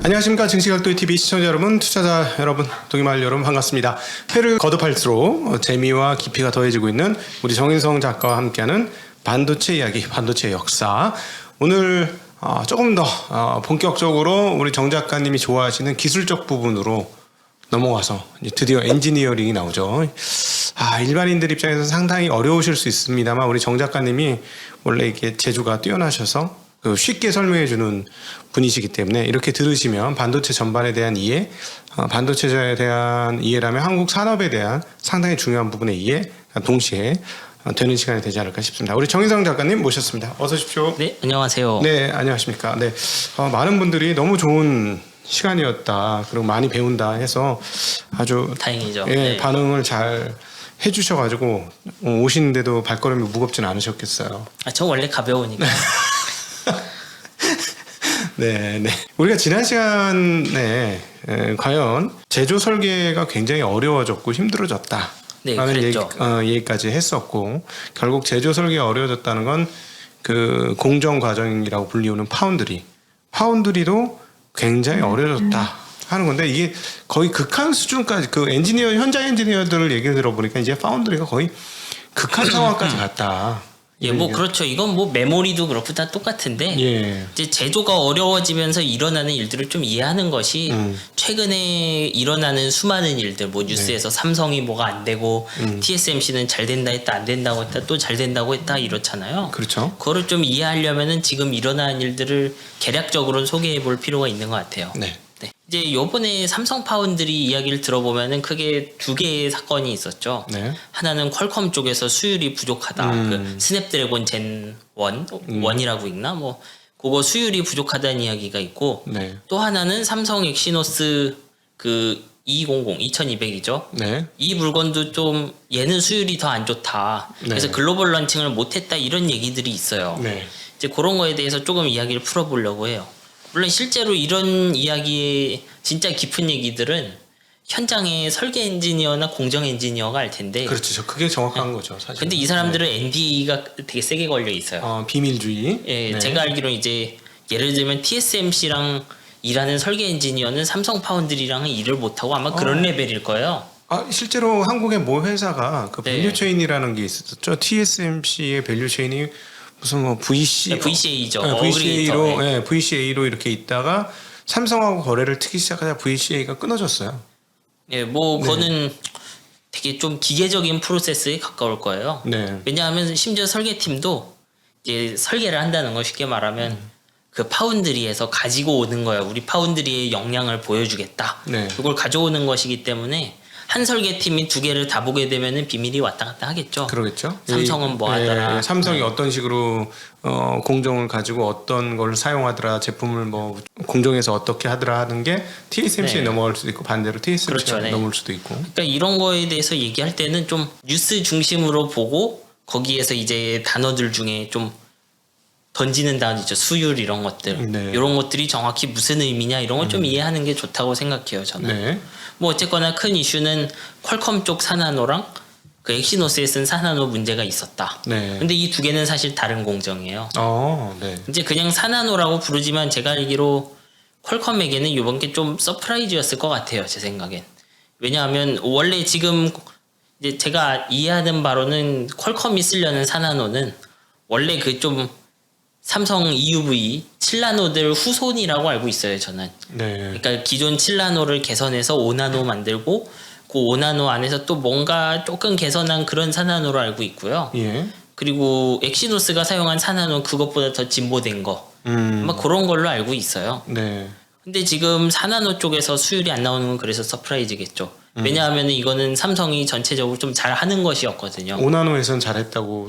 안녕하십니까. 증시각도TV 시청자 여러분, 투자자 여러분, 동의말 여러분 반갑습니다. 회를 거듭할수록 재미와 깊이가 더해지고 있는 우리 정인성 작가와 함께하는 반도체 이야기, 반도체 역사. 오늘 조금 더 본격적으로 우리 정 작가님이 좋아하시는 기술적 부분으로 넘어가서 이제 드디어 엔지니어링이 나오죠. 일반인들 입장에서 상당히 어려우실 수 있습니다만 우리 정 작가님이 원래 이게 재주가 뛰어나셔서 쉽게 설명해주는 분이시기 때문에 이렇게 들으시면 반도체 전반에 대한 이해, 반도체에 대한 이해라면 한국 산업에 대한 상당히 중요한 부분의 이해 동시에 되는 시간이 되지 않을까 싶습니다. 우리 정인성 작가님 모셨습니다. 어서 오십시오. 네, 안녕하세요. 네, 안녕하십니까. 네, 많은 분들이 너무 좋은 시간이었다, 그리고 많이 배운다 해서 아주 다행이죠. 예, 네. 반응을 잘 해주셔가지고 오시는데도 발걸음이 무겁진 않으셨겠어요. 저 원래 가벼우니까. 네. 우리가 지난 시간에 과연 제조 설계가 굉장히 어려워졌고 힘들어졌다. 네, 라는 그랬죠. 얘기까지 했었고, 결국 제조 설계가 어려워졌다는 건 그 공정 과정이라고 불리우는 파운드리도 굉장히 어려워졌다 하는 건데, 이게 거의 극한 수준까지, 그 현장 엔지니어들을 얘기 들어보니까 이제 파운드리가 거의 극한 상황까지 갔다. 예, 뭐 그렇죠. 이건 뭐 메모리도 그렇고 다 똑같은데 예. 이제 제조가 어려워지면서 일어나는 일들을 좀 이해하는 것이 최근에 일어나는 수많은 일들, 뭐 뉴스에서 삼성이 뭐가 안 되고 TSMC는 잘 된다 했다, 안 된다고 했다, 또 잘 된다고 했다 이렇잖아요. 그렇죠. 그거를 좀 이해하려면은 지금 일어나는 일들을 개략적으로 소개해 볼 필요가 있는 것 같아요. 네. 네. 이제 요번에 삼성 파운드리 이야기를 들어보면은 크게 두 개의 사건이 있었죠. 네. 하나는 퀄컴 쪽에서 수율이 부족하다. 그 스냅드래곤 젠 1이라고 읽나? 뭐 그거 수율이 부족하다는 이야기가 있고, 네. 또 하나는 삼성 엑시노스 그 2200이죠. 네. 이 물건도 좀 얘는 수율이 더 안 좋다. 그래서 네. 글로벌 런칭을 못했다 이런 얘기들이 있어요. 네. 이제 그런 거에 대해서 조금 이야기를 풀어보려고 해요. 물론 실제로 이런 이야기의 진짜 깊은 얘기들은 현장의 설계 엔지니어나 공정 엔지니어가 알 텐데. 그렇죠. 그게 정확한 거죠, 사실. 근데 이 사람들은 NDA가 되게 세게 걸려 있어요. 비밀주의. 예, 네. 제가 알기로는 이제 예를 들면 TSMC랑 일하는 설계 엔지니어는 삼성 파운드리랑은 일을 못하고 아마 그런 레벨일 거예요. 실제로 한국의 모 회사가 그 네. 밸류체인이라는 게 있었죠. TSMC의 밸류체인이 무슨 뭐 VCA죠. VCA로 VCA로 이렇게 있다가 삼성하고 거래를 트기 시작하자 VCA가 끊어졌어요. 예, 뭐 그거는 되게 좀 기계적인 프로세스에 가까울 거예요. 네. 왜냐하면 심지어 설계팀도 이제 설계를 한다는 거 쉽게 말하면 그 파운드리에서 가지고 오는 거예요. 우리 파운드리의 역량을 보여주겠다. 네. 그걸 가져오는 것이기 때문에 한 설계팀이 두 개를 다 보게 되면은 비밀이 왔다 갔다 하겠죠. 그러겠죠. 삼성은 뭐 하더라. 삼성이 어떤 식으로 공정을 가지고 어떤 걸 사용하더라, 제품을 뭐 공정에서 어떻게 하더라 하는 게 TSMC에 넘어갈 수도 있고 반대로 TSMC가 그렇죠, 네. 넘을 수도 있고. 그러니까 이런 거에 대해서 얘기할 때는 좀 뉴스 중심으로 보고 거기에서 이제 단어들 중에 좀 던지는 단어 있죠. 수율 이런 것들. 네. 이런 것들이 정확히 무슨 의미냐 이런 걸 좀 이해하는 게 좋다고 생각해요. 저는. 네. 뭐 어쨌거나 큰 이슈는 퀄컴 쪽 사나노랑 그 엑시노스에 쓴 사나노 문제가 있었다. 네. 근데 이 두 개는 사실 다른 공정이에요. 네. 이제 그냥 사나노라고 부르지만 제가 알기로 퀄컴에게는 이번 게 좀 서프라이즈였을 것 같아요. 제 생각엔. 왜냐하면 원래 지금 이제 제가 이해하는 바로는 퀄컴이 쓰려는 사나노는 원래 그 좀 삼성 EUV 7나노들 후손이라고 알고 있어요. 저는. 네. 그러니까 기존 7나노를 개선해서 5나노 만들고 그 5나노 안에서 또 뭔가 조금 개선한 그런 4나노로 알고 있고요. 예. 그리고 엑시노스가 사용한 4나노 그것보다 더 진보된 거. 아마 그런 걸로 알고 있어요. 네. 근데 지금 4나노 쪽에서 수율이 안 나오는 건 그래서 서프라이즈겠죠. 왜냐하면 이거는 삼성이 전체적으로 좀 잘하는 것이었거든요. 5나노에선 잘했다고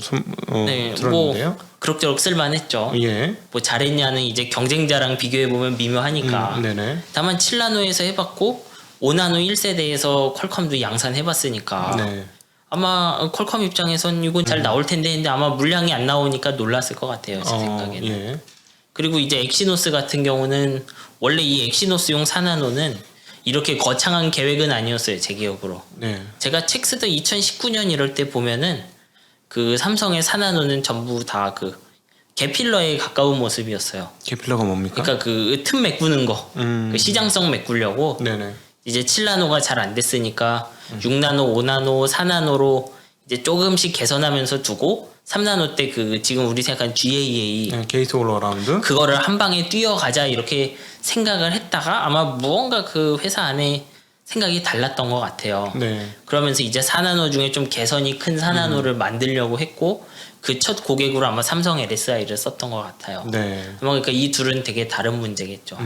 네, 들었는데요. 뭐 그럭저럭 쓸만했죠. 예. 뭐 잘했냐는 이제 경쟁자랑 비교해 보면 미묘하니까. 네네. 다만 7나노에서 해봤고 5나노 1세대에서 퀄컴도 양산해봤으니까 네. 아마 퀄컴 입장에선 이건 잘 나올 텐데 했는데 아마 물량이 안 나오니까 놀랐을 것 같아요. 제 생각에는. 예. 그리고 이제 엑시노스 같은 경우는 원래 이 엑시노스용 4나노는 이렇게 거창한 계획은 아니었어요. 제 기억으로. 네. 제가 책 쓰던 2019년 이럴 때 보면은 그 삼성의 4나노는 전부 다 그 개필러에 가까운 모습이었어요. 개필러가 뭡니까? 그러니까 그 틈 메꾸는 거, 그 시장성 메꾸려고 네네. 이제 7나노가 잘 안 됐으니까 6나노, 5나노, 4나노로 이제 조금씩 개선하면서 두고 3나노 때 그 지금 우리 생각한 GAA 네, 게이트 올어라운드. 그거를 한 방에 뛰어가자 이렇게 생각을 했다가 아마 무언가 그 회사 안에 생각이 달랐던 것 같아요. 네. 그러면서 이제 4나노 중에 좀 개선이 큰 4나노를 만들려고 했고 그 첫 고객으로 아마 삼성 LSI를 썼던 것 같아요. 네. 그러니까 이 둘은 되게 다른 문제겠죠.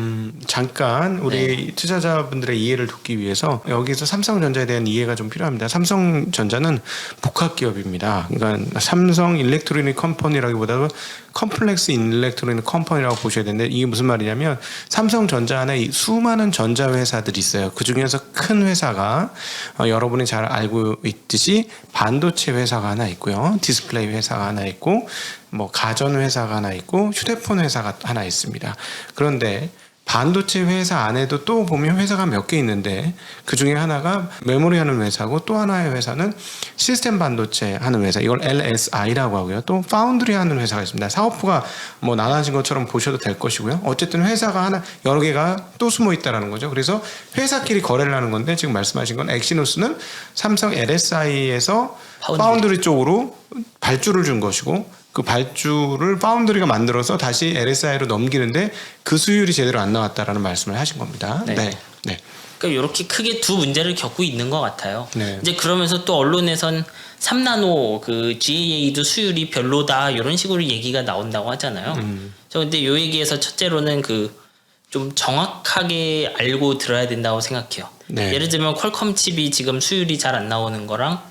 잠깐 우리 투자자분들의 이해를 돕기 위해서 여기서 삼성전자에 대한 이해가 좀 필요합니다. 삼성전자는 복합 기업입니다. 그러니까 삼성 일렉트로닉 컴퍼니라기보다도 컴플렉스 일렉트로닉 컴퍼니라고 보셔야 되는데 이게 무슨 말이냐면 삼성전자 안에 수많은 전자 회사들이 있어요. 그 중에서 큰 회사가 여러분이 잘 알고 있듯이 반도체 회사가 하나 있고요, 디스플레이 회사가 하나 있고, 뭐 가전 회사가 하나 있고, 휴대폰 회사가 하나 있습니다. 그런데 반도체 회사 안에도 또 보면 회사가 몇 개 있는데 그 중에 하나가 메모리 하는 회사고 또 하나의 회사는 시스템 반도체 하는 회사, 이걸 LSI라고 하고요. 또 파운드리 하는 회사가 있습니다. 사업부가 뭐 나눠진 것처럼 보셔도 될 것이고요. 어쨌든 회사가 하나 여러 개가 또 숨어 있다라는 거죠. 그래서 회사끼리 거래를 하는 건데 지금 말씀하신 건 엑시노스는 삼성 LSI에서 파운드리 쪽으로 발주를 준 것이고 그 발주를 파운드리가 만들어서 다시 LSI로 넘기는데 그 수율이 제대로 안 나왔다라는 말씀을 하신 겁니다. 네. 네. 네. 그러니까 이렇게 크게 두 문제를 겪고 있는 것 같아요. 네. 이제 그러면서 또 언론에선 3나노 그 GAA도 수율이 별로다 이런 식으로 얘기가 나온다고 하잖아요. 저 근데 요 얘기에서 첫째로는 그 좀 정확하게 알고 들어야 된다고 생각해요. 네. 예를 들면 퀄컴 칩이 지금 수율이 잘 안 나오는 거랑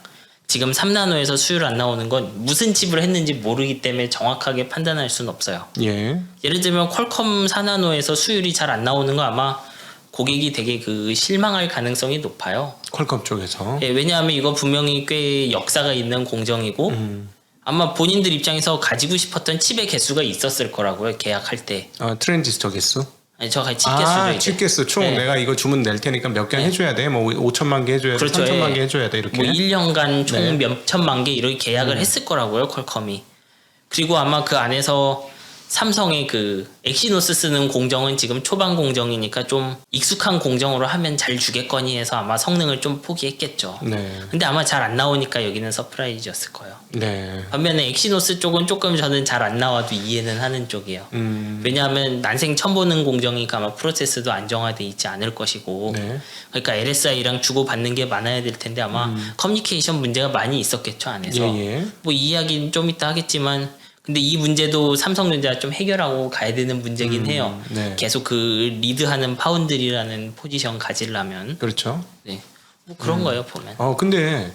지금 3나노에서 수율 안 나오는 건 무슨 칩을 했는지 모르기 때문에 정확하게 판단할 수는 없어요. 예. 예를 들면 퀄컴 4나노에서 수율이 잘 안 나오는 거 아마 고객이 되게 그 실망할 가능성이 높아요. 퀄컴 쪽에서. 예, 왜냐하면 이거 분명히 꽤 역사가 있는 공정이고 아마 본인들 입장에서 가지고 싶었던 칩의 개수가 있었을 거라고요. 계약할 때. 트랜지스터 개수? 아니, 저 칩 개수죠. 이제. 칩 개수 총 네. 내가 이거 주문 낼 테니까 몇 개 네. 해줘야 돼. 뭐 5천만 개 해줘야 돼. 그렇죠. 3천만 예. 개 해줘야 돼. 이렇게. 뭐 1년간 총 네. 몇 천만 개 이렇게 계약을 했을 거라고요. 퀄컴이. 그리고 아마 그 안에서 삼성의 그 엑시노스 쓰는 공정은 지금 초반 공정이니까 좀 익숙한 공정으로 하면 잘 주겠거니 해서 아마 성능을 좀 포기했겠죠. 네. 근데 아마 잘 안 나오니까 여기는 서프라이즈였을 거예요. 네. 반면에 엑시노스 쪽은 조금 저는 잘 안 나와도 이해는 하는 쪽이에요. 왜냐하면 난생 처음 보는 공정이니까 아마 프로세스도 안정화돼 있지 않을 것이고 네. 그러니까 LSI랑 주고받는 게 많아야 될 텐데 아마 커뮤니케이션 문제가 많이 있었겠죠 안에서. 예. 뭐 이 이야기는 좀 이따 하겠지만 근데 이 문제도 삼성전자가 좀 해결하고 가야 되는 문제긴 해요. 네. 계속 그 리드하는 파운드리라는 포지션 가지려면. 그렇죠. 네. 뭐 그런 거예요 보면. 근데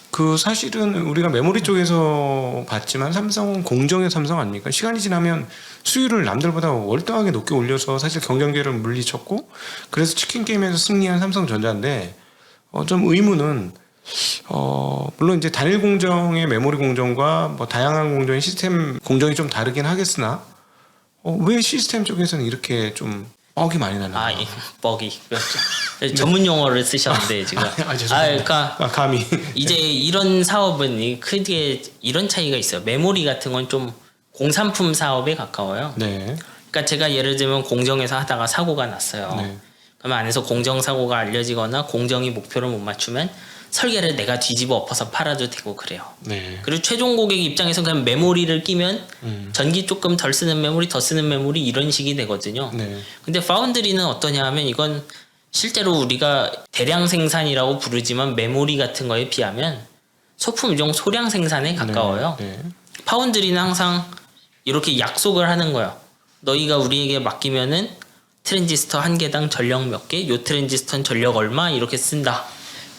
그 사실은 우리가 메모리 쪽에서 봤지만 삼성은 공정의 삼성 아닙니까? 시간이 지나면 수율을 남들보다 월등하게 높게 올려서 사실 경쟁자를 물리쳤고 그래서 치킨 게임에서 승리한 삼성전자인데 좀 의문은 물론 이제 단일 공정의 메모리 공정과 뭐 다양한 공정의 시스템 공정이 좀 다르긴 하겠으나 왜 시스템 쪽에서는 이렇게 좀 뻑이 많이 나나? 예. 뻑이. 그렇죠. 전문 용어를 쓰셨는데 지금. 죄송합니다. 그러니까 감히. 이제 이런 사업은 크게 이런 차이가 있어요. 메모리 같은 건 좀 공산품 사업에 가까워요. 네. 그러니까 제가 예를 들면 공정에서 하다가 사고가 났어요. 네. 그러면 안에서 공정 사고가 알려지거나 공정이 목표를 못 맞추면 설계를 내가 뒤집어 엎어서 팔아도 되고 그래요. 네. 그리고 최종 고객 입장에서 그냥 메모리를 끼면 전기 조금 덜 쓰는 메모리, 더 쓰는 메모리 이런 식이 되거든요. 네. 근데 파운드리는 어떠냐 하면 이건 실제로 우리가 대량 생산이라고 부르지만 메모리 같은 거에 비하면 소품종 소량 생산에 가까워요. 네. 파운드리는 항상 이렇게 약속을 하는 거예요. 너희가 우리에게 맡기면은 트랜지스터 한 개당 전력 몇 개, 요 트랜지스터는 전력 얼마 이렇게 쓴다.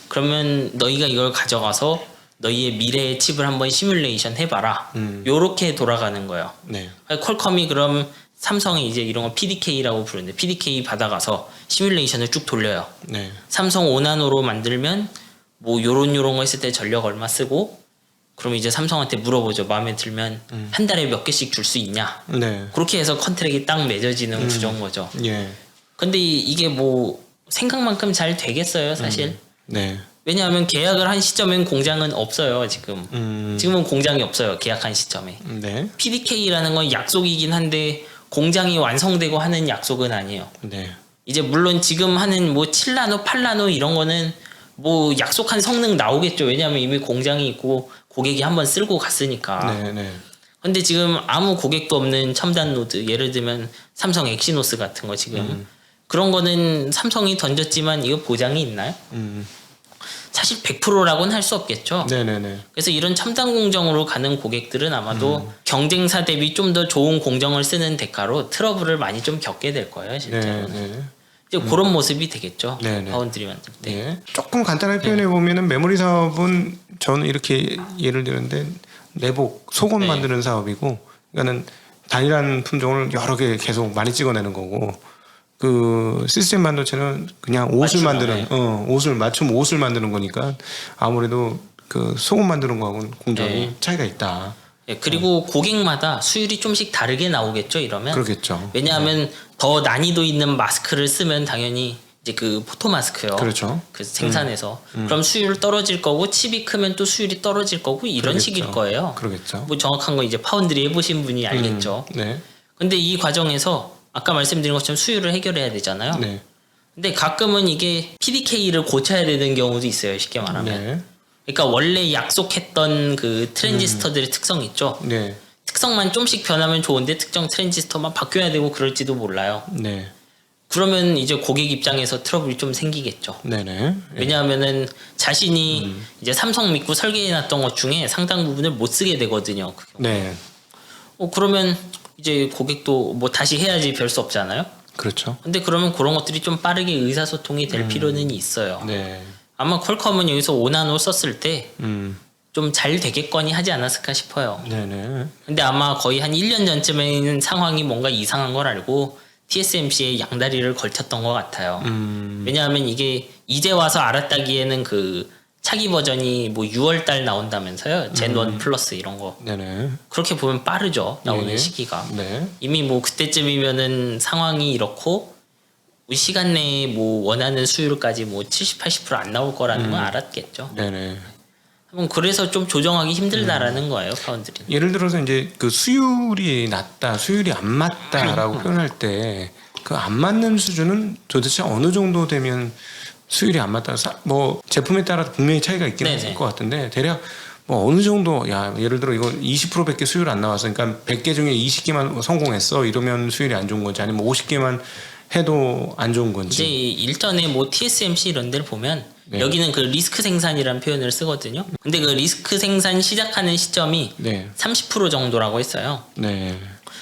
그러면 너희가 이걸 가져가서 너희의 미래의 칩을 한번 시뮬레이션 해봐라. 요렇게 돌아가는 거예요. 네. 퀄컴이 그럼 삼성이 이제 이런 거 PDK라고 부르는데 PDK 받아가서 시뮬레이션을 쭉 돌려요. 네. 삼성 5나노로 만들면 뭐 요런 거 했을 때 전력 얼마 쓰고 그럼 이제 삼성한테 물어보죠. 마음에 들면 한 달에 몇 개씩 줄 수 있냐. 네. 그렇게 해서 컨트랙이 딱 맺어지는 구조인 거죠. 예. 근데 이게 뭐 생각만큼 잘 되겠어요 사실. 네. 왜냐하면 계약을 한 시점엔 공장은 없어요. 지금은 공장이 없어요. 계약한 시점에. 네. PDK라는 건 약속이긴 한데 공장이 완성되고 하는 약속은 아니에요. 네. 이제 물론 지금 하는 뭐 7나노, 8나노 이런 거는 뭐 약속한 성능 나오겠죠. 왜냐하면 이미 공장이 있고 고객이 한번 쓸고 갔으니까. 네. 네. 근데 지금 아무 고객도 없는 첨단 노드, 예를 들면 삼성 엑시노스 같은 거 지금 그런 거는 삼성이 던졌지만 이거 보장이 있나요? 사실 100%라고는 할 수 없겠죠. 네네네. 그래서 이런 첨단 공정으로 가는 고객들은 아마도 경쟁사 대비 좀 더 좋은 공정을 쓰는 대가로 트러블을 많이 좀 겪게 될 거예요, 실제로는. 네. 이제 그런 모습이 되겠죠. 네네. 파운드리 만들 때. 네. 조금 간단하게 표현해 보면은 메모리 사업은 저는 이렇게 예를 들는데 내복 속옷 네. 만드는 사업이고, 그러니까는 단일한 품종을 여러 개 계속 많이 찍어내는 거고, 그 시스템 반도체는 그냥 옷을 맞추는, 만드는 옷을 맞춤 옷을 만드는 거니까 아무래도 그 속옷 만드는 거하고는 공정이 네. 차이가 있다. 예, 그리고 고객마다 수율이 좀씩 다르게 나오겠죠, 이러면. 그렇겠죠. 왜냐하면 더 난이도 있는 마스크를 쓰면 당연히 이제 그 포토 마스크요. 그렇죠. 그래서 생산해서 그럼 수율 떨어질 거고 칩이 크면 또 수율이 떨어질 거고 이런 그러겠죠. 식일 거예요. 그러겠죠. 뭐 정확한 거 이제 파운드리 해보신 분이 알겠죠. 네. 근데 이 과정에서 아까 말씀드린 것처럼 수율을 해결해야 되잖아요. 네. 근데 가끔은 이게 PDK를 고쳐야 되는 경우도 있어요. 쉽게 말하면. 네. 그러니까 원래 약속했던 그 트랜지스터들의 특성 있죠. 네. 특성만 좀씩 변하면 좋은데 특정 트랜지스터만 바뀌어야 되고 그럴지도 몰라요. 네. 그러면 이제 고객 입장에서 트러블이 좀 생기겠죠. 네네. 왜냐하면은 자신이 이제 삼성 믿고 설계해놨던 것 중에 상당 부분을 못 쓰게 되거든요. 네. 그러면 이제 고객도 뭐 다시 해야지 별 수 없잖아요. 그렇죠. 근데 그러면 그런 것들이 좀 빠르게 의사소통이 될 필요는 있어요. 네. 아마 퀄컴은 여기서 5나노 썼을 때 좀 음. 잘 되겠거니 하지 않았을까 싶어요. 네네. 근데 아마 거의 한 1년 전쯤에는 상황이 뭔가 이상한 걸 알고 TSMC에 양다리를 걸쳤던 것 같아요. 왜냐하면 이게 이제 와서 알았다기에는 그 차기 버전이 뭐 6월 달 나온다면서요. 젠1 플러스 이런 거. 네네. 그렇게 보면 빠르죠. 나오는 예. 시기가. 네. 이미 뭐 그때쯤이면은 상황이 이렇고 시간 내에 뭐 원하는 수율까지 뭐 70, 80%안 나올 거라는 건 알았겠죠. 네네. 그래서 좀 조정하기 힘들다라는 거예요, 파운드리는. 예를 들어서 이제 그 수율이 낮다, 수율이 안 맞다라고 표현할 때 그 안 맞는 수준은 도대체 어느 정도 되면 수율이 안 맞다. 뭐 제품에 따라 분명히 차이가 있긴 네네. 할 것 같은데 대략 뭐 어느 정도 야 예를 들어 이거 20%밖에 수율 안 나와서 그러니까 100개 중에 20개만 성공했어 이러면 수율이 안 좋은 건지 아니면 50개만 해도 안 좋은 이제 건지. 일전에 뭐 TSMC 이런 데를 보면 네. 여기는 그 리스크 생산이라는 표현을 쓰거든요. 근데 그 리스크 생산 시작하는 시점이 네. 30% 정도라고 했어요. 네.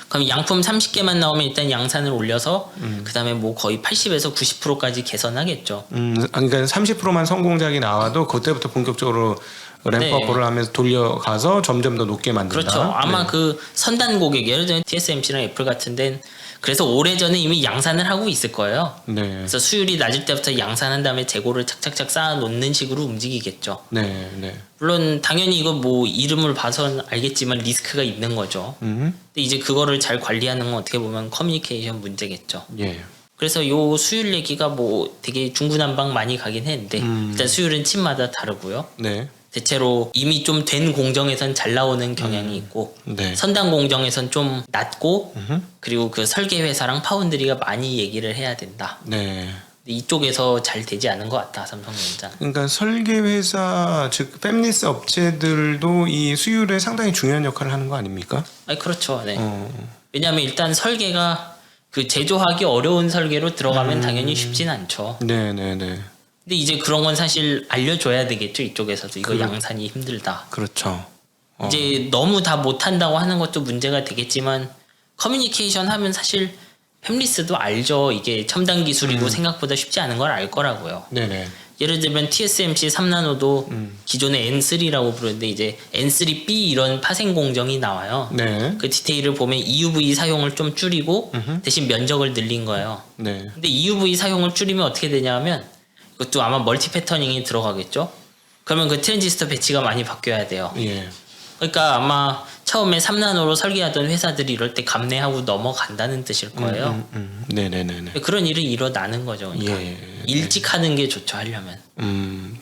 그럼 양품 30개만 나오면 일단 양산을 올려서 그다음에 뭐 거의 80에서 90%까지 개선하겠죠. 그러니까 30%만 성공작이 나와도 그때부터 본격적으로 램프업을 하면서 돌려가서 점점 더 높게 만든다. 그렇죠. 아마 네. 그 선단 고객 예를 들면 TSMC랑 애플 같은 데는 그래서 오래전에 이미 양산을 하고 있을 거예요. 네. 그래서 수율이 낮을 때부터 양산한 다음에 재고를 착착착 쌓아 놓는 식으로 움직이겠죠. 네. 네. 물론 당연히 이거 뭐 이름을 봐서는 알겠지만 리스크가 있는 거죠. 근데 이제 그거를 잘 관리하는 건 어떻게 보면 커뮤니케이션 문제겠죠. 예. 그래서 요 수율 얘기가 뭐 되게 중구난방 많이 가긴 했는데 일단 수율은 칩마다 다르고요. 네. 대체로 이미 좀 된 공정에선 잘 나오는 경향이 있고 네. 선단 공정에선 좀 낮고 그리고 그 설계 회사랑 파운드리가 많이 얘기를 해야 된다. 네. 근데 이쪽에서 잘 되지 않은 것 같다 삼성전자는. 그러니까 설계 회사 즉 팹리스 업체들도 이 수율에 상당히 중요한 역할을 하는 거 아닙니까? 아니 그렇죠. 네. 왜냐하면 일단 설계가 그 제조하기 어려운 설계로 들어가면 당연히 쉽진 않죠. 네, 네, 네. 근데 이제 그런 건 사실 알려줘야 되겠죠 이쪽에서도 이거 양산이 힘들다. 그렇죠. 이제 너무 다 못한다고 하는 것도 문제가 되겠지만 커뮤니케이션 하면 사실 팹리스도 알죠. 이게 첨단 기술이고 생각보다 쉽지 않은 걸 알 거라고요. 네, 네. 예를 들면 TSMC 3나노도 기존에 N3라고 부르는데 이제 N3B 이런 파생 공정이 나와요. 네. 그 디테일을 보면 EUV 사용을 좀 줄이고 대신 면적을 늘린 거예요. 네. 근데 EUV 사용을 줄이면 어떻게 되냐면 이것도 아마 멀티 패터닝이 들어가겠죠. 그러면 그 트랜지스터 배치가 많이 바뀌어야 돼요. 예. 그러니까 아마 처음에 3나노로 설계하던 회사들이 이럴 때 감내하고 넘어간다는 뜻일 거예요. 네네네네. 그런 일이 일어나는 거죠. 그러니까 예. 일찍 하는 게 좋죠, 하려면.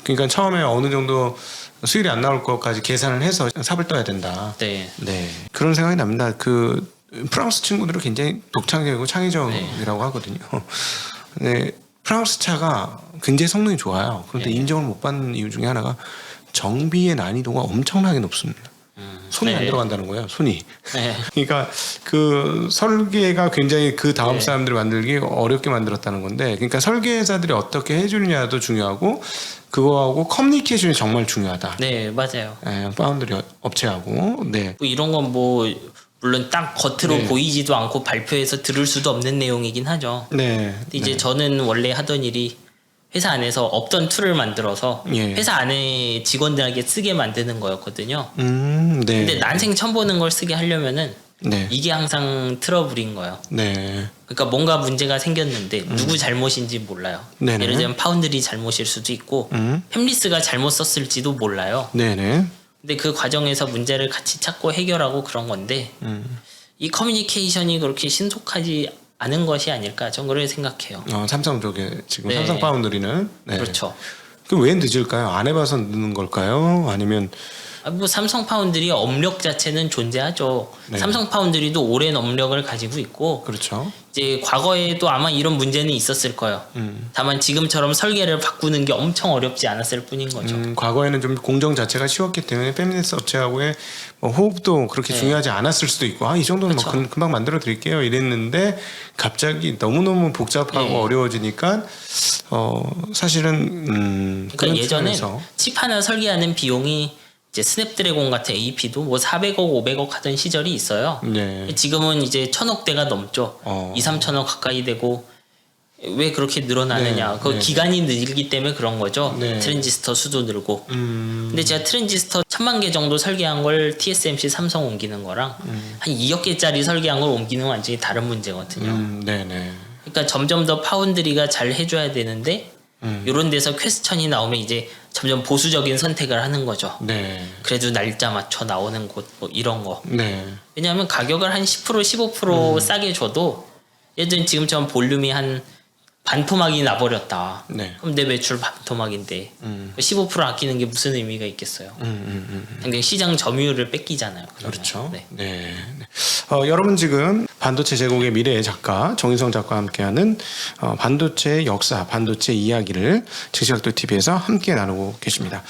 그러니까 처음에 어느 정도 수율이 안 나올 것까지 계산을 해서 삽을 떠야 된다. 네. 네. 그런 생각이 납니다. 그 프랑스 친구들은 굉장히 독창적이고 창의적이라고 하거든요. 네. 프랑스 차가 굉장히 성능이 좋아요. 그런데 네. 인정을 못 받는 이유 중에 하나가 정비의 난이도가 엄청나게 높습니다. 손이 안 네. 들어간다는 거예요. 손이. 네. 그러니까 그 설계가 굉장히 그 다음 네. 사람들이 만들기 어렵게 만들었다는 건데, 그러니까 설계자들이 어떻게 해주느냐도 중요하고 그거하고 커뮤니케이션이 정말 중요하다. 네, 맞아요. 예, 파운드리 업체하고. 네. 뭐 이런 건 뭐 물론 딱 겉으로 네. 보이지도 않고 발표해서 들을 수도 없는 내용이긴 하죠. 네. 근데 이제 네. 저는 원래 하던 일이 회사 안에서 없던 툴을 만들어서 예. 회사 안에 직원들에게 쓰게 만드는 거였거든요. 네. 근데 난생 처음 보는 걸 쓰게 하려면은 네. 이게 항상 트러블인 거예요. 네. 그러니까 뭔가 문제가 생겼는데 누구 잘못인지 몰라요. 네네. 예를 들면 파운드리 잘못일 수도 있고 햄리스가 잘못 썼을지도 몰라요. 네네. 근데 그 과정에서 문제를 같이 찾고 해결하고 그런 건데 이 커뮤니케이션이 그렇게 신속하지 않은 것이 아닐까 저는 그렇게 생각해요. 삼성 쪽에 지금 네. 삼성 파운드리는. 네. 그렇죠. 그럼 왜 늦을까요? 안 해봐서 늦는 걸까요? 아니면 뭐 삼성 파운드리 업력 자체는 존재하죠. 네. 삼성 파운드리도 오랜 업력을 가지고 있고 그렇죠. 이제 과거에도 아마 이런 문제는 있었을 거예요. 다만 지금처럼 설계를 바꾸는 게 엄청 어렵지 않았을 뿐인 거죠. 과거에는 좀 공정 자체가 쉬웠기 때문에 페미니스트 업체하고의 뭐 호흡도 그렇게 중요하지 않았을 수도 있고, 이 정도는 뭐 그렇죠. 금방 만들어 드릴게요 이랬는데 갑자기 너무너무 복잡하고 네. 어려워지니까 사실은 그러니까 그런 예전에 측면에서 칩 하나 설계하는 비용이 이제 스냅드래곤 같은 AP도 뭐 400억, 500억 하던 시절이 있어요. 네. 지금은 이제 1000억대가 넘죠. 2, 3천억 가까이 되고 왜 그렇게 늘어나느냐. 네, 그 네. 기간이 늘기 때문에 그런 거죠. 네. 트랜지스터 수도 늘고. 근데 제가 트랜지스터 1000만 개 정도 설계한 걸 TSMC 삼성 옮기는 거랑 한 2억 개짜리 설계한 걸 옮기는 건 완전히 다른 문제거든요. 네네. 그러니까 점점 더 파운드리가 잘 해줘야 되는데 이런 데서 퀘스천이 나오면 이제 점점 보수적인 선택을 하는 거죠. 네. 그래도 날짜 맞춰 나오는 곳 뭐 이런 거. 네. 왜냐하면 가격을 한 10% 15% 싸게 줘도 예전 지금처럼 볼륨이 한 반토막이 나버렸다. 네. 그럼 내 매출 반토막인데 15% 아끼는 게 무슨 의미가 있겠어요. 그냥 시장 점유율을 뺏기잖아요. 그러면. 그렇죠. 네. 네. 여러분 지금 반도체 제국의 미래의 작가 정인성 작가와 함께하는 반도체의 역사, 반도체 이야기를 즉시각도 TV에서 함께 나누고 계십니다.